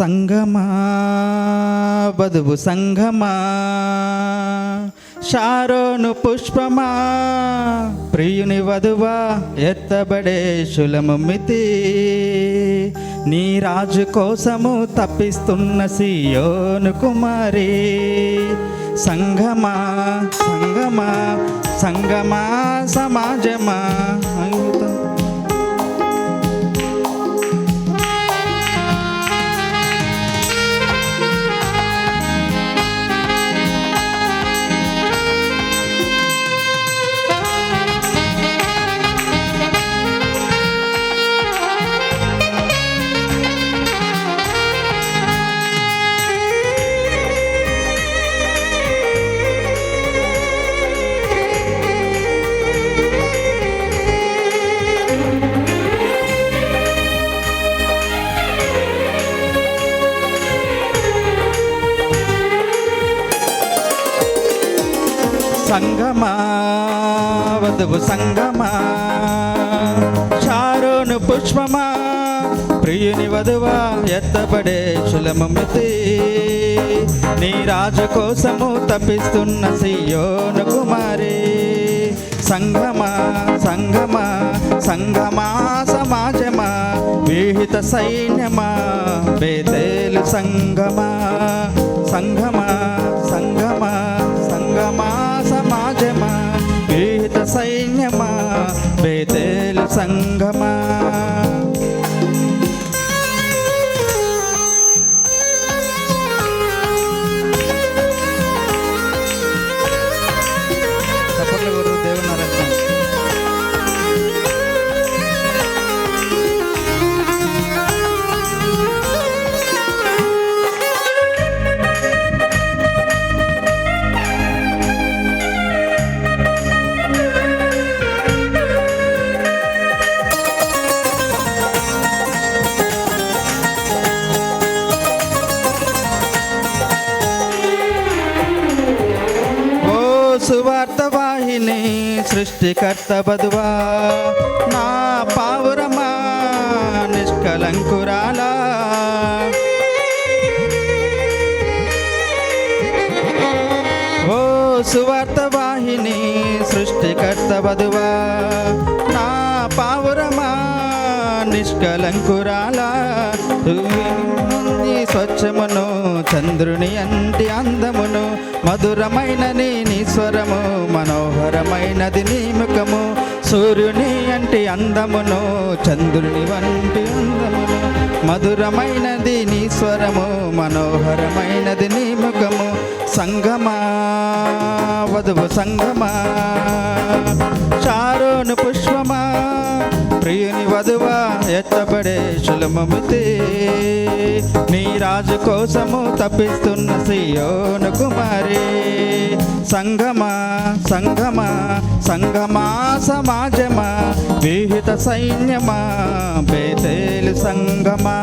సంగమా వధువు సంగమా, షారోను పుష్పమా, ప్రియుని వధువా ఎత్తబడే శులముమితి, నీ రాజు కోసము తప్పిస్తున్న సియోను కుమారి. సంగమా సంగమా సంగమా సమాజమా. సంగమా వధువు సంగమా, షారోను పుష్పమా, ప్రియుని వధువా ఎత్తబడే శులముమితి, నీ రాజు కోసము తప్పిస్తున్న సియోను కుమారి. సంగమా సంగమా సంగమా సమాజమా, విహిత సైన్యమా, బేతేలు సంగమా. సంగమా సంగమా సంగమా సమాజమా, విహిత సైన్యమా, బేతేలు సంగమా. సువార్త వాహిని సృష్టికర్త వధువా, నా పావురమా నిష్కలంకురాలా. ఓ సువార్త వాహిని సృష్టికర్త వధువా, నా పావురమా నిష్కలంకురాలా. స్వచ్ఛమును చంద్రుని అంటి అందమును, మధురమైన నీ స్వరము, మనోహరమైనది నీ ముఖము. సూర్యుని అంటి అందమును, చంద్రుని వంటి అందమును, మధురమైనది నీ స్వరము, మనోహరమైనది నీ ముఖము. సంగమా వధువు సంగమా, షారోను పుష్పమా, ప్రియుని వధువా ఎత్తబడే శులముమితి, నీ రాజు కోసము తప్పిస్తున్న సియోను కుమారి. సంగమా సంగమా సంగమా సమాజమా, విహిత సైన్యమా, బేతేలు సంగమా.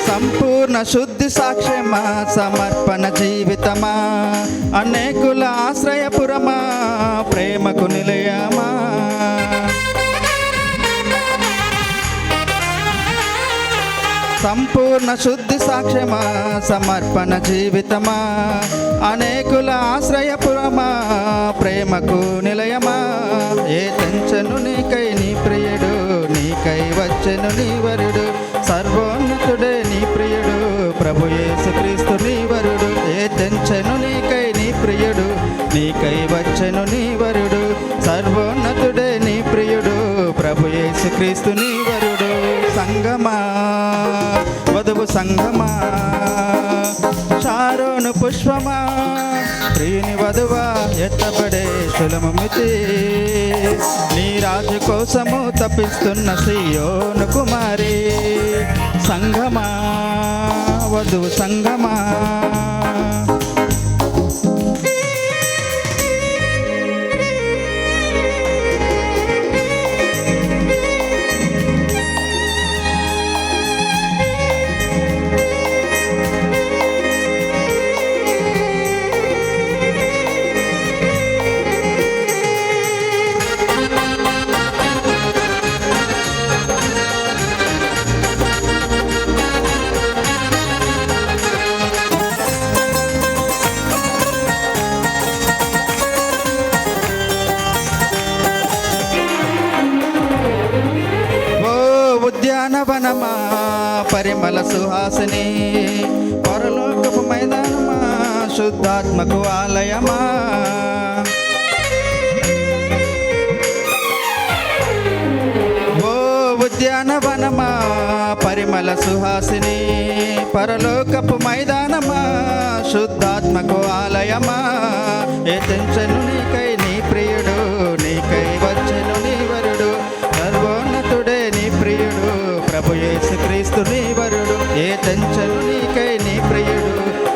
సంపూర్ణ శుద్ధి సాక్ష్యమా, సమర్పణ జీవితమా, అనేకుల ఆశ్రయపురమా, ప్రేమకు నిలయమా. సంపూర్ణ శుద్ధి సాక్ష్యమా, సమర్పణ జీవితమా, అనేకుల ఆశ్రయపురమా, ప్రేమకు నిలయమా. ఏ తెంచను నీకై నీ ప్రియుడు, నీకై వచ్చెను నీ వరుడు, సర్వోన్నతుడే నీ ప్రియుడు, ప్రభు యేసుక్రీస్తు నీ వరుడు. ఏ తెంచెను నీకై నీ ప్రియుడు, నీకై వచ్చెను నీ వరుడు, సర్వోన్నతుడే నీ ప్రియుడు, ప్రభు యేసుక్రీస్తు నీ వరుడు. సంగమా వధువు సంగమా, షారోను పుష్పమా, ప్రియుని వధువా ఎత్తబడే సులభమితి. నీ రాజు కోసము తప్పిస్తున్న సియోను కుమారి. సంఘమా వధువు సంఘమా, ఉద్యానవనమా పరిమళ సుహాసిని, పరలోకపు మైదానమా శుద్ధాత్మకు ఆలయమా. ఓ ఉద్యానవనమా పరిమళ సుహాసిని, పరలోకపు మైదానమా శుద్ధాత్మకు ఆలయమా. ఏ తెంచెను నీకై నీ ప్రియుడు, నీకై వచ్చెను నీ వరుడు, సర్వోన్నతుడే నీ ప్రియుడు, ప్రభు యేసుక్రీస్తు నీ వరుడు. ఏ తెంచెను నీకై నీ ప్రియుడు,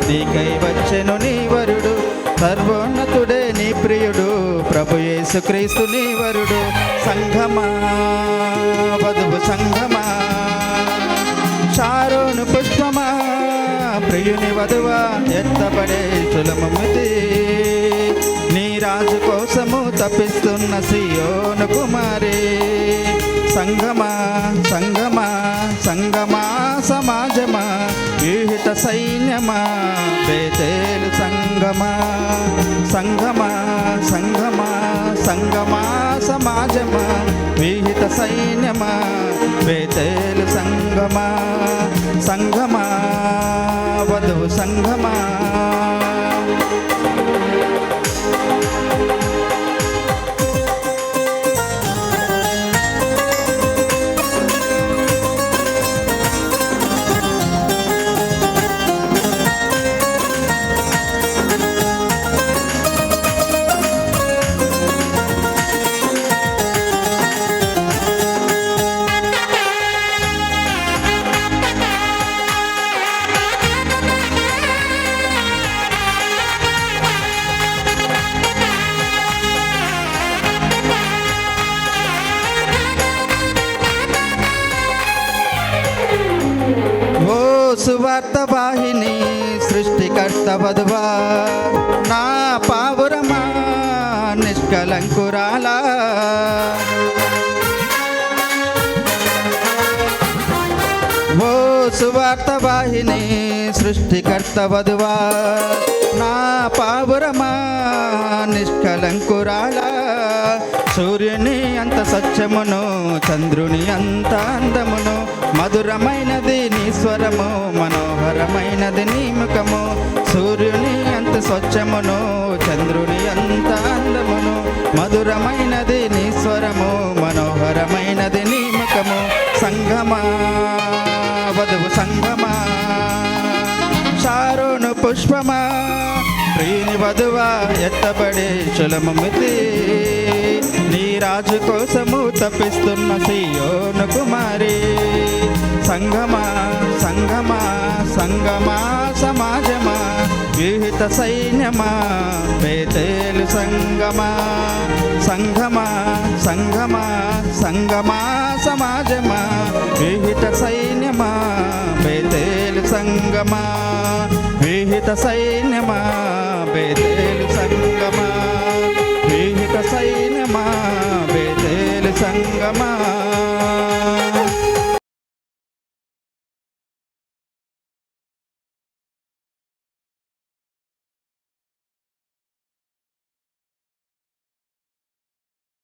నీకై వచ్చెను నీ వరుడు, సర్వోన్నతుడే నీ ప్రియుడు, ప్రభు యేసుక్రీస్తు నీ వరుడు. సంఘమా వధువు సంఘమా, షారోను పుష్పమా, ప్రియుని వధువా ఎత్తబడే సులభమితి. నీ రాజు కోసము తప్పిస్తున్న సియోను కుమారి. సంఘమా సంఘమా సంఘమా సమాజమా, వ్యూహిత సైన్యమా బేతేలు సంఘమా. సంఘమా సంఘమా సంఘమా సమాజమా, వ్యూహిత సైన్యమా బేతేలు సంఘమా. సంఘమా వధువు సంఘమా, సువార్త వాహిని సృష్టికర్త వధువా, నా పావురమా నిష్కలంకురాలా. ఓ సువార్త వాహిని సృష్టికర్త వధువా, నా పావురమా నిష్కలంకురాలా. సూర్యుని అంత సత్యమును, చంద్రుని అంత అందమును, మధురమైనది నీ స్వరము, మనోహరమైనది నీ ముఖము. సూర్యుని అంత స్వచ్ఛమును, చంద్రుని అంత అందమును, మధురమైనది నీ స్వరము, మనోహరమైనది నీ ముఖము. సంఘమా వధువు సంఘమా, షారోను పుష్పమా, ప్రియుని వధువా ఎత్తబడే సులభమితి. నీ రాజు కోసము తప్పిస్తున్న సియోను కుమారి. సంఘమా సంఘమా సంఘమా సమాజమా, వ్యూహిత సైన్యమా బేతేలు సంఘమా. సంఘమా సంఘమా సంఘమా సమాజమా, వ్యూహిత సైన్యమా బేతేలు సంఘమా. వ్యూహిత సైన్యమా